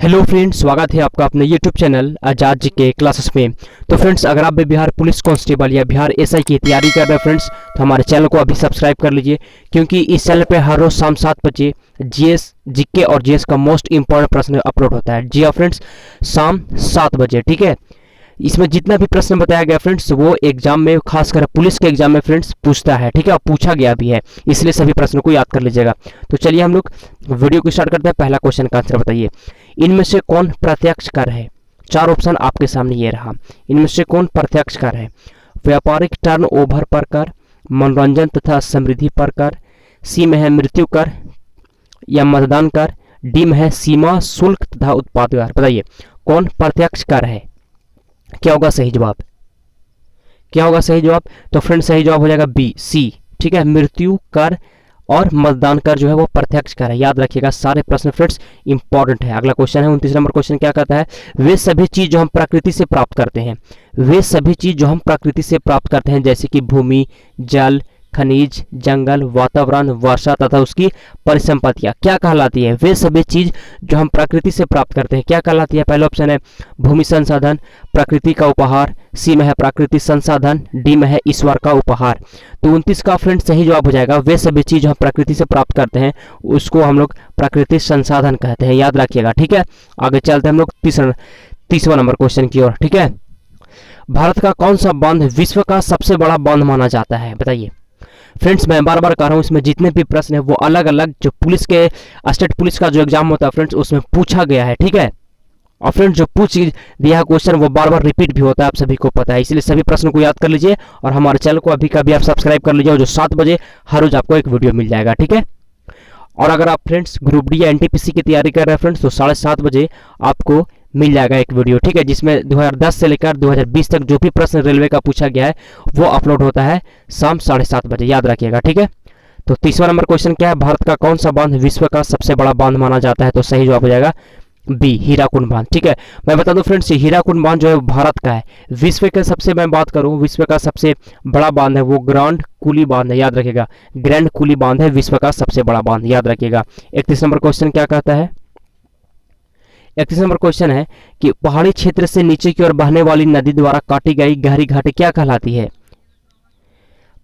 Hello friends, स्वागत है आपका अपने यूट्यूब चैनल आजाद जी के क्लासेस में। तो फ्रेंड्स, अगर आप भी बिहार पुलिस कांस्टेबल या बिहार एसआई की तैयारी कर रहे हैं फ्रेंड्स, तो हमारे चैनल को अभी सब्सक्राइब कर लीजिए, क्योंकि इस चैनल पे हर रोज शाम 7 बजे जीएस, जीके और जीएस का मोस्ट इंपॉर्टेंट प्रश्न अपलोड होता है। जी हाँ फ्रेंड्स, शाम 7 बजे। ठीक है, इसमें जितना भी प्रश्न बताया गया फ्रेंड्स, वो एग्जाम में, खासकर पुलिस के एग्जाम में फ्रेंड्स पूछता है। ठीक है, और पूछा गया भी है, इसलिए सभी प्रश्नों को याद कर लीजिएगा। तो चलिए हम लोग वीडियो को स्टार्ट करते हैं। पहला क्वेश्चन का आंसर बताइए, इनमें से कौन प्रत्यक्ष कर है? चार ऑप्शन आपके सामने ये रहा, इनमें से कौन प्रत्यक्ष कर है? व्यापारिक टर्न ओवर पर कर, मनोरंजन तथा समृद्धि पर कर, सी में है मृत्यु कर या मतदान कर, डी में है सीमा शुल्क तथा उत्पाद कर। बताइए कौन प्रत्यक्ष कर है? क्या होगा सही जवाब? क्या होगा सही जवाब? तो फ्रेंड सही जवाब हो जाएगा बी, सी। ठीक है, मृत्यु कर और मतदान कर जो है वो प्रत्यक्ष कर है। याद रखिएगा, सारे प्रश्न फ्रेंड्स इंपॉर्टेंट है। अगला क्वेश्चन है 29 नंबर क्वेश्चन, क्या कहता है? वे सभी चीज जो हम प्रकृति से प्राप्त करते हैं, वे सभी चीज जो हम प्रकृति से प्राप्त करते हैं, जैसे कि भूमि, जल, खनिज, जंगल, वातावरण, वर्षा तथा उसकी परिसंपत्तियां, क्या कहलाती है? वे सभी चीज जो हम प्रकृति से प्राप्त करते हैं क्या कहलाती है? पहला ऑप्शन है भूमि संसाधन, प्रकृति का उपहार, सी में है प्राकृतिक संसाधन, डी में है ईश्वर का उपहार। तो 29 का फ्रेंड सही जवाब हो जाएगा, वे सभी चीज जो हम प्रकृति से प्राप्त करते हैं उसको हम लोग प्राकृतिक संसाधन कहते हैं। याद रखिएगा। ठीक है, आगे चलते हैं हम लोग तीसरा नंबर क्वेश्चन की ओर। ठीक है, भारत का कौन सा बांध विश्व का सबसे बड़ा बांध माना जाता है? बताइए फ्रेंड्स, मैं बार बार कह रहा हूँ, इसमें जितने भी प्रश्न है वो अलग अलग जो पुलिस के, स्टेट पुलिस का जो एग्जाम होता है फ्रेंड्स, उसमें पूछा गया है। ठीक है, और फ्रेंड्स जो पूछ दिया क्वेश्चन वो बार बार रिपीट भी होता है, आप सभी को पता है, इसलिए सभी प्रश्नों को याद कर लीजिए और हमारे चैनल को अभी का भी आप सब्सक्राइब कर लीजिए, और जो 7 बजे हर रोज आपको एक वीडियो मिल जाएगा। ठीक है, और अगर आप फ्रेंड्स ग्रुप डी या एनटीपीसी की तैयारी कर रहे हैं फ्रेंड्स, तो 7:30 बजे आपको मिल जाएगा एक वीडियो। ठीक है, जिसमें 2010 से लेकर 2020 तक जो भी प्रश्न रेलवे का पूछा गया है वो अपलोड होता है शाम 7:30 बजे। याद रखिएगा। ठीक है, तो तीसरा नंबर क्वेश्चन क्या है? भारत का कौन सा बांध विश्व का सबसे बड़ा बांध माना जाता है? तो सही जवाब हो जाएगा बी, हीराकुंड बांध। ठीक है, मैं बता दूं फ्रेंड्स, हीराकुंड बांध जो है भारत का है। विश्व के सबसे, मैं बात करूं विश्व का सबसे बड़ा बांध है वो ग्रांड कुली बांध है। याद रखिएगा, ग्रैंड कुली बांध है विश्व का सबसे बड़ा बांध। याद रखिएगा। 31 नंबर क्वेश्चन क्या कहता है? 31 नंबर क्वेश्चन है कि पहाड़ी क्षेत्र से नीचे की ओर बहने वाली नदी द्वारा काटी गई गहरी घाटी क्या कहलाती है?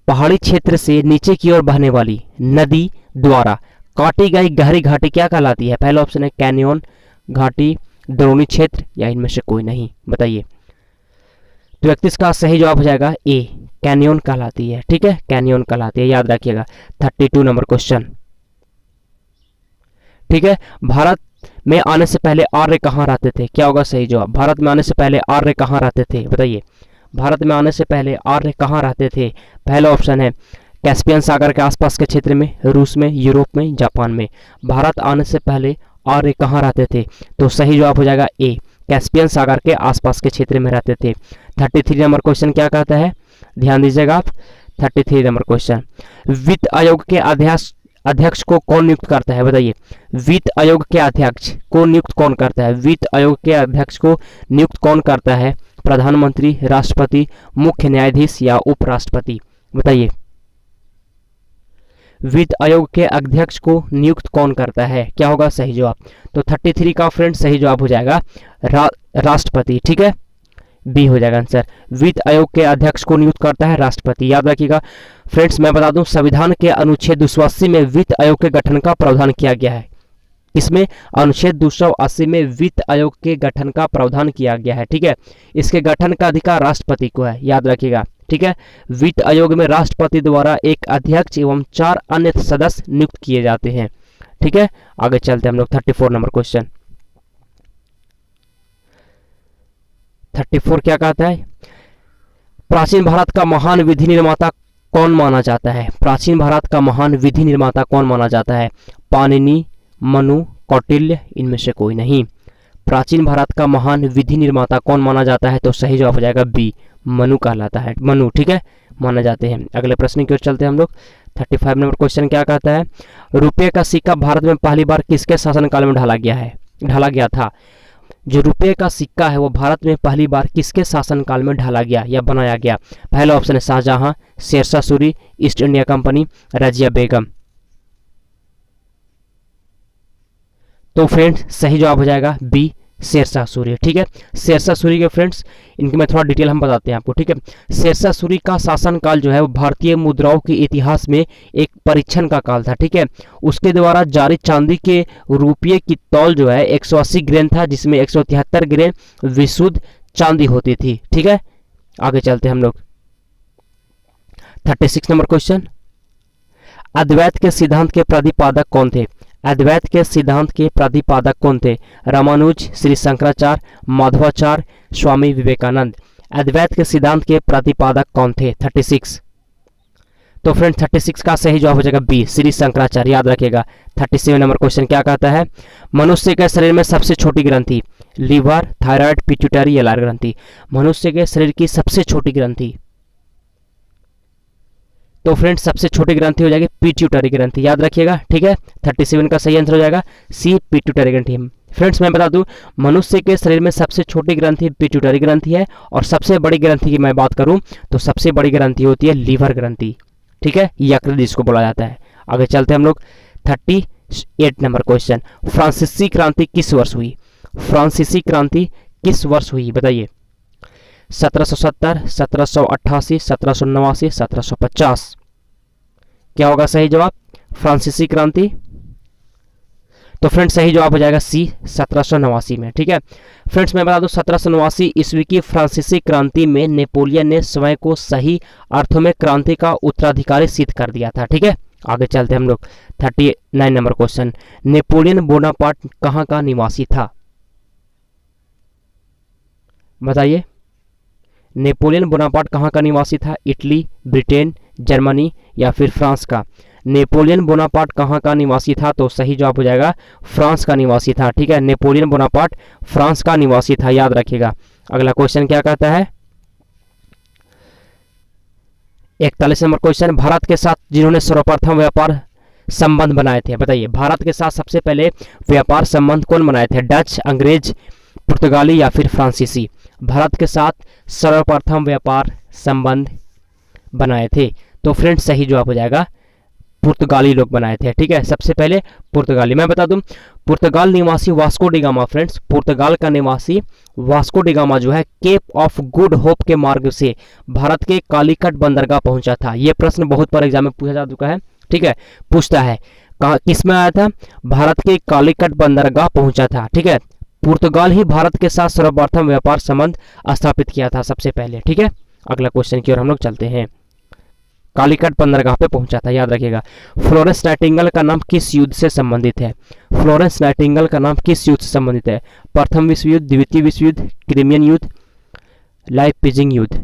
पहाड़ी क्षेत्र से नीचे की ओर बहने वाली नदी द्वारा काटी गई गहरी घाटी क्या कहलाती है? पहला ऑप्शन है कैनियन घाटी, द्रोणी क्षेत्र, या इनमें से कोई नहीं। बताइए। तो 31 का सही जवाब हो जाएगा ए, कैनियन कहलाती है। ठीक है, कैनियन कहलाती है। याद रखिएगा। 32 नंबर क्वेश्चन। ठीक है, भारत में आने से पहले आर्य कहाँ रहते थे? क्या होगा सही जवाब? भारत में आने से पहले आर्य कहाँ रहते थे? बताइए, भारत में आने से पहले आर्य कहाँ रहते थे? पहला ऑप्शन है कैस्पियन सागर के आसपास के क्षेत्र में, रूस में, यूरोप में, जापान में। भारत आने से पहले आर्य कहाँ रहते थे? तो सही जवाब हो जाएगा ए, कैस्पियन सागर के आसपास के क्षेत्र में रहते थे। 33 नंबर क्वेश्चन क्या कहता है? ध्यान दीजिएगा आप। 33 नंबर क्वेश्चन, वित्त आयोग के अध्यक्ष को कौन नियुक्त करता है? बताइए, वित्त आयोग के अध्यक्ष को नियुक्त कौन करता है? वित्त आयोग के अध्यक्ष को नियुक्त कौन करता है? प्रधानमंत्री, राष्ट्रपति, मुख्य न्यायाधीश या उपराष्ट्रपति? बताइए, वित्त आयोग के अध्यक्ष को नियुक्त कौन करता है? क्या होगा सही जवाब? तो 33 का फ्रेंड सही जवाब हो जाएगा राष्ट्रपति। ठीक है, बी हो जाएगा आंसर। वित्त आयोग के अध्यक्ष को नियुक्त करता है राष्ट्रपति। याद रखिएगा फ्रेंड्स, मैं बता दूं, संविधान के अनुच्छेद 280 में वित्त आयोग के गठन का प्रावधान किया गया है। इसमें अनुच्छेद 280 में वित्त आयोग के गठन का प्रावधान किया गया है। ठीक है, इसके गठन का अधिकार राष्ट्रपति को है। याद रखिएगा। ठीक है, वित्त आयोग में राष्ट्रपति द्वारा एक अध्यक्ष एवं 4 अन्य सदस्य नियुक्त किए जाते हैं। ठीक है, आगे चलते हैं हम लोग 34 नंबर क्वेश्चन। 34 क्या कहता है? प्राचीन भारत का महान विधि निर्माता कौन माना जाता है? प्राचीन भारत का महान विधि निर्माता कौन माना जाता है? पाणिनि, मनु, कौटिल्य, इनमें से कोई नहीं। प्राचीन भारत का महान विधि निर्माता कौन माना जाता है? तो सही जवाब हो जाएगा बी, मनु कहलाता है। मनु, ठीक है, माना जाते हैं। अगले प्रश्न की ओर चलते हैं हम लोग। 35 नंबर क्वेश्चन क्या कहता है? रुपये का सिक्का भारत में पहली बार किसके शासनकाल में ढाला गया था? जो रुपये का सिक्का है वो भारत में पहली बार किसके शासनकाल में ढाला गया या बनाया गया? पहला ऑप्शन है Shahjahan, Sher Shah Suri, East India company, Razia Begum. तो फ्रेंड्स सही जवाब हो जाएगा बी, शेरशाह सूरी। ठीक है, शेरशाह सूरी के फ्रेंड्स इनकी मैं थोड़ा डिटेल हम बताते हैं आपको। ठीक है, शेरशाह सूरी का शासनकाल जो है वो भारतीय मुद्राओं के इतिहास में एक परीक्षण का काल था। ठीक है, उसके द्वारा जारी चांदी के रुपये की तौल जो है 180 ग्रेन था, जिसमें 173 ग्रेन विशुद्ध चांदी होती थी। ठीक है, आगे चलते हैं हम लोग। 36 नंबर क्वेश्चन, अद्वैत के सिद्धांत के प्रतिपादक कौन थे? अद्वैत के सिद्धांत के प्रतिपादक कौन थे? रामानुज, श्री शंकराचार्य, माधवाचार्य, स्वामी विवेकानंद। अद्वैत के सिद्धांत के प्रतिपादक कौन थे? 36। तो फ्रेंड 36 का सही जवाब हो जाएगा बी, श्री शंकराचार्य। याद रखिएगा। 37 नंबर क्वेश्चन क्या कहता है? मनुष्य के शरीर में सबसे छोटी ग्रंथि? लीवर, थायराइड, पिट्यूटरी या लार ग्रंथि। मनुष्य के शरीर की सबसे छोटी ग्रंथि, तो फ्रेंड्स सबसे छोटी ग्रंथि हो जाएगी पिट्यूटरी ग्रंथि। याद रखिएगा। ठीक है, 37 का सही आंसर हो जाएगा सी, पिट्यूटरी ग्रंथि। फ्रेंड्स मैं बता दूं, मनुष्य के शरीर में सबसे छोटी ग्रंथि पिट्यूटरी ग्रंथि है, और सबसे बड़ी ग्रंथि की मैं बात करूं तो सबसे बड़ी ग्रंथि होती है लीवर ग्रंथि। ठीक है, यकृत जिसको बोला जाता है। आगे चलते हैं हम लोग। 38 नंबर क्वेश्चन, फ्रांसीसी क्रांति किस वर्ष हुई? फ्रांसीसी क्रांति किस वर्ष हुई बताइए? 1770, 1788, 1789, 1750। क्या होगा सही जवाब? फ्रांसीसी क्रांति। तो फ्रेंड्स सही जवाब हो जाएगा सी, 1789 में। ठीक है फ्रेंड्स, मैं बता दूं 1789 ईस्वी की फ्रांसीसी क्रांति में नेपोलियन ने स्वयं को सही अर्थों में क्रांति का उत्तराधिकारी सिद्ध कर दिया था। ठीक है, आगे चलते हैं हम लोग। 39 नंबर क्वेश्चन, नेपोलियन बोनापार्ट कहाँ का निवासी था? बताइए, नेपोलियन बोनापार्ट कहाँ का निवासी था? इटली, ब्रिटेन, जर्मनी या फिर फ्रांस का? नेपोलियन बोनापार्ट कहाँ का निवासी था? तो सही जवाब हो जाएगा फ्रांस का निवासी था। ठीक है, नेपोलियन बोनापार्ट फ्रांस का निवासी था। याद रखिएगा। अगला क्वेश्चन क्या कहता है? 41 नंबर क्वेश्चन, भारत के साथ जिन्होंने सर्वप्रथम व्यापार संबंध बनाए थे? बताइए, भारत के साथ सबसे पहले व्यापार संबंध कौन बनाए थे? डच, अंग्रेज, पुर्तगाली या फिर फ्रांसीसी? भारत के साथ सर्वप्रथम व्यापार संबंध बनाए थे, तो फ्रेंड्स सही जवाब हो जाएगा पुर्तगाली लोग बनाए थे। ठीक है, सबसे पहले पुर्तगाली। मैं बता दूं, पुर्तगाल निवासी वास्को डी गामा, फ्रेंड्स पुर्तगाल का निवासी वास्को डी गामा जो है केप ऑफ गुड होप के मार्ग से भारत के कालीकट बंदरगाह पहुंचा था। यह प्रश्न बहुत बार एग्जाम में पूछा जा चुका है। ठीक है, पूछता है किस में आया था? भारत के कालीकट बंदरगाह पहुंचा था। ठीक है, पुर्तगाल ही भारत के साथ सर्वप्रथम व्यापार संबंध स्थापित किया था सबसे पहले। ठीक है, अगला क्वेश्चन की ओर हम लोग चलते हैं। कालीकट बंदरगाह पे पहुंचा था। याद रखिएगा। फ्लोरेंस नाइटिंगेल का नाम किस युद्ध से संबंधित है? फ्लोरेंस नाइटिंगेल का नाम किस युद्ध से संबंधित है? प्रथम विश्व युद्ध, द्वितीय विश्व युद्ध, क्रीमियन युद्ध, लाइपजिग युद्ध।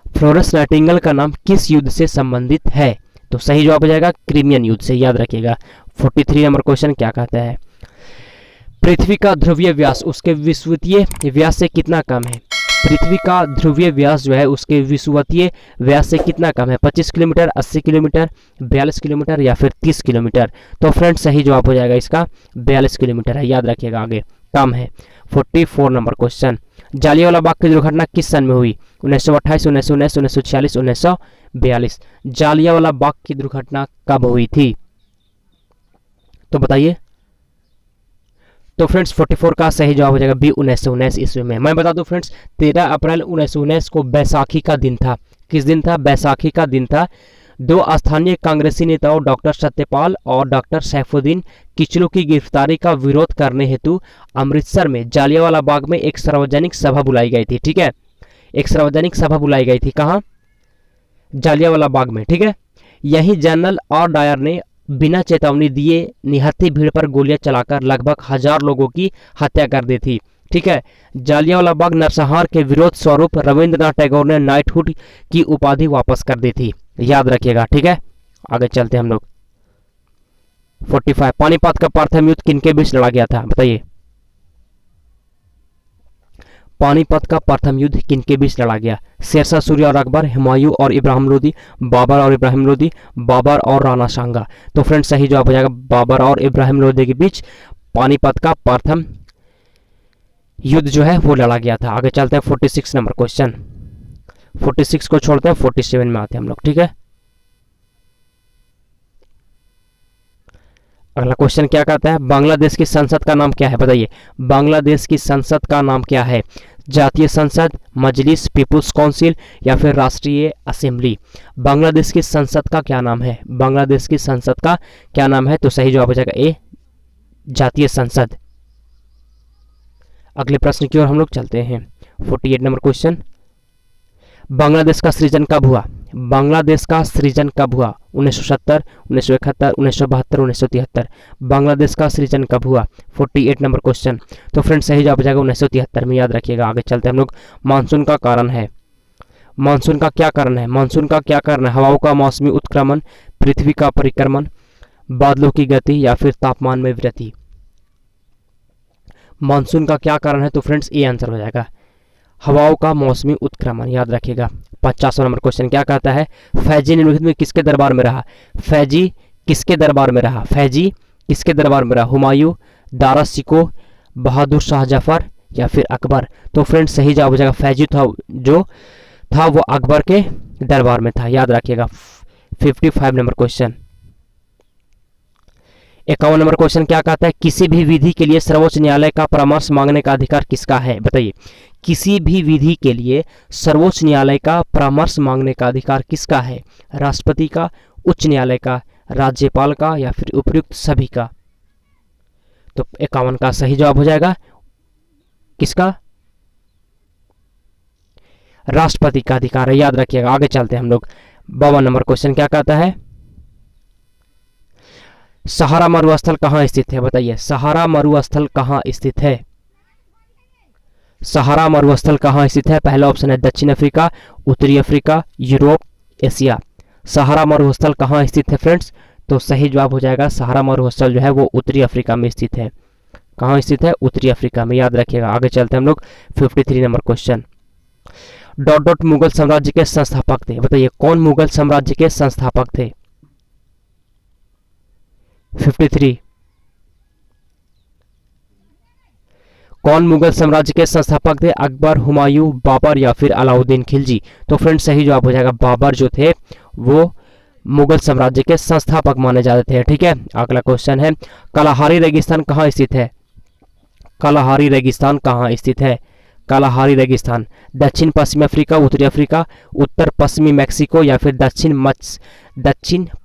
फ्लोरेंस नाइटिंगेल का नाम किस युद्ध से संबंधित है? तो सही जवाब हो जाएगा क्रीमियन युद्ध से। याद रखिएगा। 43 नंबर क्वेश्चन क्या कहता है? पृथ्वी का ध्रुवीय व्यास उसके विषुवतीय व्यास से कितना कम है? पृथ्वी का ध्रुवीय व्यास जो है उसके विषुवतीय व्यास से कितना कम है? 25 किलोमीटर, 80 किलोमीटर, 42 किलोमीटर या फिर 30 किलोमीटर? तो फ्रेंड्स सही जवाब हो जाएगा इसका 42 किलोमीटर है। याद रखिएगा, आगे कम है। 44 नंबर क्वेश्चन, जालियांवाला बाग की दुर्घटना किस सन में हुई? 1928, 1919, 1946, 1942। जालियांवाला बाग की दुर्घटना कब हुई थी? तो बताइए। तो फ्रेंड्स 44 का सही जवाब हो जाएगा बी, 1919 ईस्वी में। मैं बता दूं फ्रेंड्स 13 अप्रैल 1919 को बैसाखी का दिन था। किस दिन था? बैसाखी का दिन था। दो स्थानीय कांग्रेसी नेताओं डॉक्टर सत्यपाल और डॉक्टर सैफुद्दीन किचलू की गिरफ्तारी का विरोध करने हेतु अमृतसर में जालियांवाला बाग में एक सार्वजनिक सभा बुलाई गई थी। ठीक है, एक सार्वजनिक सभा बुलाई गई थी। कहाँ? जालियांवाला बाग में। ठीक है, यही जनरल और डायर ने बिना चेतावनी दिए निहत्थी भीड़ पर गोलियां चलाकर लगभग 1000 लोगों की हत्या कर दी थी। ठीक है, जालियांवाला बाग नरसंहार के विरोध स्वरूप रविंद्रनाथ टैगोर ने नाइटहुड की उपाधि वापस कर दी थी। याद रखिएगा। ठीक है, आगे चलते हैं हम लोग। 45 पानीपत का प्रथम युद्ध किनके बीच लड़ा गया था? बताइए, पानीपत का प्रथम युद्ध किनके बीच लड़ा गया? शेरशाह सूरी और अकबर, हुमायूं और इब्राहिम लोदी, बाबर और इब्राहिम लोदी, बाबर और राणा सांगा? तो फ्रेंड्स सही जवाब हो जाएगा बाबर और इब्राहिम लोदी के बीच पानीपत का प्रथम युद्ध जो है वो लड़ा गया था। आगे चलते हैं 46 नंबर क्वेश्चन। 46 को छोड़ते हैं, 47 में आते हैं हम लोग। ठीक है, अगला क्वेश्चन क्या कहता है, बांग्लादेश की संसद का नाम क्या है, बताइए। बांग्लादेश की संसद का नाम क्या है? जातीय संसद, मजलिस, पीपुल्स काउंसिल या फिर राष्ट्रीय असेंबली। बांग्लादेश की संसद का क्या नाम है? बांग्लादेश की संसद का क्या नाम है? तो सही जवाब हो जाएगा ए, जातीय संसद। अगले प्रश्न की ओर हम लोग चलते हैं। 48 नंबर क्वेश्चन, बांग्लादेश का सृजन कब हुआ? बांग्लादेश का सृजन कब हुआ? 1970, 1971, 1972, 1973। बांग्लादेश का सृजन कब हुआ? 48 नंबर क्वेश्चन। तो फ्रेंड्स सही जवाब हो जाएगा 1973 में, याद रखिएगा। आगे चलते हैं हम लोग। मानसून का कारण है, मानसून का क्या कारण है? मानसून का क्या कारण है? हवाओं का मौसमी उत्क्रमण, पृथ्वी का परिक्रमण, बादलों की गति या फिर तापमान में वृद्धि। मानसून का क्या कारण है? तो फ्रेंड्स ए आंसर हो जाएगा, हवाओं का मौसमी उत्क्रमण, याद रखिएगा। 50वां नंबर क्वेश्चन क्या कहता है, फैजी निम्नलिखित में किसके दरबार में रहा? फैजी किसके दरबार में रहा? फैजी किसके दरबार में रहा? हुमायूं, दारा शिकोह, बहादुर शाह जफर या फिर अकबर। तो फ्रेंड्स सही जवाब हो जाएगा फैजी जो था वो अकबर के दरबार में था, याद रखिएगा। 55 नंबर क्वेश्चन। 51 नंबर क्वेश्चन क्या कहता है, किसी भी विधि के लिए सर्वोच्च न्यायालय का परामर्श मांगने का अधिकार किसका है? बताइए। किसी भी विधि के लिए सर्वोच्च न्यायालय का परामर्श मांगने का अधिकार किसका है? राष्ट्रपति का, उच्च न्यायालय का, राज्यपाल का या फिर उपयुक्त सभी का। तो 51 का सही जवाब हो जाएगा किसका? राष्ट्रपति का अधिकार है, याद रखिएगा। आगे चलते हैं हम लोग। 52 नंबर क्वेश्चन क्या कहता है, सहारा मरुस्थल कहाँ स्थित है? बताइए। सहारा मरुस्थल कहाँ स्थित है? सहारा मरुस्थल कहाँ स्थित है? पहला ऑप्शन है दक्षिण अफ्रीका, उत्तरी अफ्रीका, यूरोप, एशिया। सहारा मरुस्थल कहाँ स्थित है फ्रेंड्स? तो सही जवाब हो जाएगा सहारा मरुस्थल जो है वो उत्तरी अफ्रीका में स्थित है। कहाँ स्थित है? उत्तरी अफ्रीका में, याद रखिएगा। आगे चलते हैं हम लोग। 53 number question, dot dot Mughal साम्राज्य के संस्थापक थे। बताइए कौन मुगल साम्राज्य के संस्थापक थे? 53 कौन मुगल साम्राज्य के संस्थापक थे? अकबर, हुमायूं, बाबर या फिर अलाउद्दीन खिलजी। तो फ्रेंड्स सही जवाब हो जाएगा बाबर जो थे वो मुगल साम्राज्य के संस्थापक माने जाते थे। ठीक है। अगला क्वेश्चन है, कलाहारी रेगिस्तान कहाँ स्थित है? कलाहारी रेगिस्तान कहाँ स्थित है? कलाहारी रेगिस्तान दक्षिण पश्चिमी अफ्रीका, उत्तरी अफ्रीका, उत्तर पश्चिमी मैक्सिको या फिर दक्षिण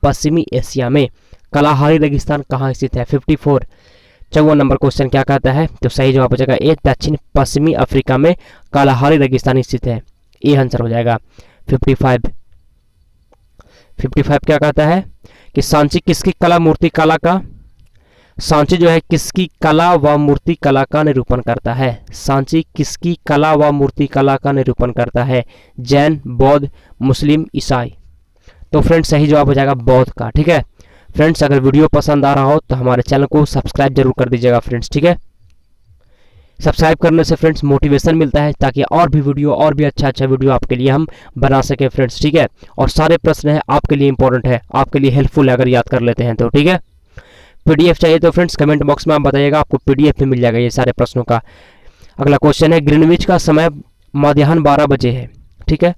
पश्चिमी एशिया में। कलाहारी रेगिस्तान कहाँ स्थित है? 54 54 नंबर क्वेश्चन क्या कहता है? तो सही जवाब हो जाएगा ए, दक्षिण पश्चिमी अफ्रीका में कलाहारी रेगिस्तान स्थित है। ए आंसर हो जाएगा। 55 क्या कहता है कि सांची किसकी कला मूर्ति कला का, सांची जो है किसकी कला व मूर्ति कला का निरूपण करता है? सांची किसकी कला व मूर्ति कला का निरूपण करता है? जैन, बौद्ध, मुस्लिम, ईसाई। तो फ्रेंड्स सही जवाब हो जाएगा बौद्ध का। ठीक है फ्रेंड्स, अगर वीडियो पसंद आ रहा हो तो हमारे चैनल को सब्सक्राइब जरूर कर दीजिएगा फ्रेंड्स। ठीक है, सब्सक्राइब करने से फ्रेंड्स मोटिवेशन मिलता है ताकि और भी वीडियो और भी अच्छा वीडियो आपके लिए हम बना सके फ्रेंड्स। ठीक है, और सारे प्रश्न है आपके लिए इंपॉर्टेंट है, आपके लिए हेल्पफुल है अगर याद कर लेते हैं तो। ठीक है, पीडीएफ चाहिए तो फ्रेंड्स कमेंट बॉक्स में आप बताइएगा, आपको पीडीएफ में मिल जाएगा ये सारे प्रश्नों का। अगला क्वेश्चन है, ग्रीनविच का समय मध्याह्न 12 बजे है। ठीक है,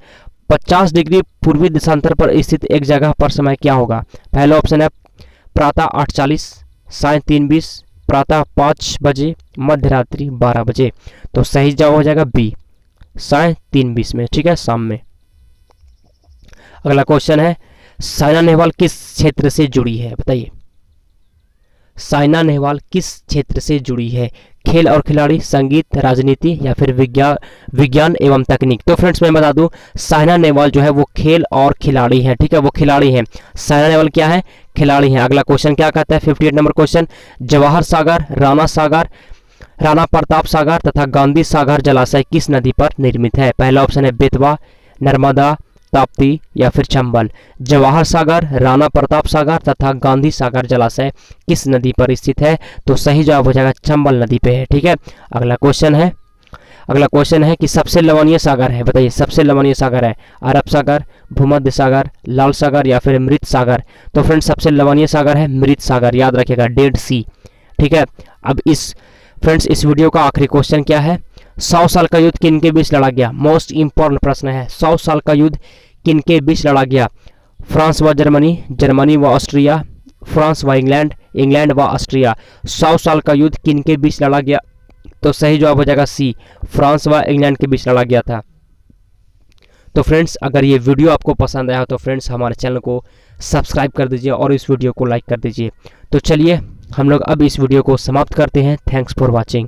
50 डिग्री पूर्वी देशांतर पर स्थित एक जगह पर समय क्या होगा? पहला ऑप्शन है प्रातः 8:40, साय 3:20, प्रातः 5 बजे, मध्य रात्रि 12 बजे। तो सही जवाब हो जाएगा बी, साय 3:20 में। ठीक है, शाम में। अगला क्वेश्चन है, साइना नेहवाल किस क्षेत्र से जुड़ी है? बताइए, साइना नेहवाल किस क्षेत्र से जुड़ी है? खेल और खिलाड़ी, संगीत, राजनीति या फिर विज्ञान एवं तकनीक। तो फ्रेंड्स मैं बता दूं, साइना नेहवाल जो है वो खेल और खिलाड़ी है। ठीक है, वो खिलाड़ी हैं। साइना नेहवाल क्या है? खिलाड़ी हैं। अगला क्वेश्चन क्या कहता है? 58 नंबर क्वेश्चन, जवाहर सागर, राणा प्रताप सागर तथा गांधी सागर जलाशय किस नदी पर निर्मित है? पहला ऑप्शन है बेतवा, नर्मदा, ताप्ती या फिर चंबल। जवाहर सागर, राणा प्रताप सागर तथा गांधी सागर जलाशय किस नदी पर स्थित है? तो सही जवाब हो जाएगा चंबल नदी पे है। ठीक है, अगला क्वेश्चन है कि सबसे लवणीय सागर है। बताइए, सबसे लवणीय सागर है अरब सागर, भूमध्य सागर, लाल सागर या फिर मृत सागर। तो फ्रेंड्स सबसे लवणीय सागर है मृत सागर, याद रखिएगा, डेड सी। ठीक है, अब इस वीडियो का आखिरी क्वेश्चन क्या है? 100 साल का युद्ध किन के बीच लड़ा गया? मोस्ट इंपॉर्टेंट प्रश्न है। 100 साल का युद्ध किन के बीच लड़ा गया? फ्रांस व जर्मनी, जर्मनी व ऑस्ट्रिया, फ्रांस व इंग्लैंड, इंग्लैंड व ऑस्ट्रिया। 100 साल का युद्ध किन के बीच लड़ा गया? तो सही जवाब हो जाएगा सी, फ्रांस व इंग्लैंड के बीच लड़ा गया था। तो फ्रेंड्स अगर ये वीडियो आपको पसंद आया तो फ्रेंड्स हमारे चैनल को सब्सक्राइब कर दीजिए और इस वीडियो को लाइक कर दीजिए। तो चलिए हम लोग अब इस वीडियो को समाप्त करते हैं। Thanks for watching.